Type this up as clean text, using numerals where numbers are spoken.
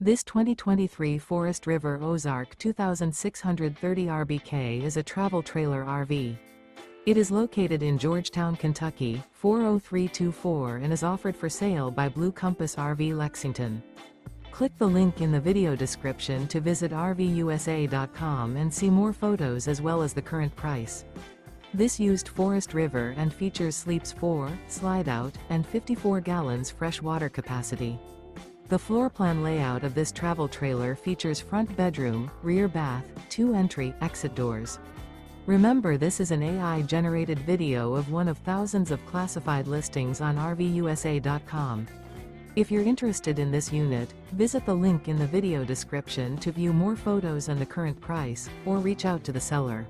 This 2023 Forest River Ozark 2630 RBK is a travel trailer RV. It is located in Georgetown, Kentucky, 40324 and is offered for sale by Blue Compass RV Lexington. Click the link in the video description to visit RVUSA.com and see more photos as well as the current price. This used Forest River and features sleeps 4, slide-out, and 54 gallons fresh water capacity. The floor plan layout of this travel trailer features front bedroom, rear bath, 2 entry/exit doors. Remember, this is an AI-generated video of one of thousands of classified listings on RVUSA.com. If you're interested in this unit, visit the link in the video description to view more photos and the current price, or reach out to the seller.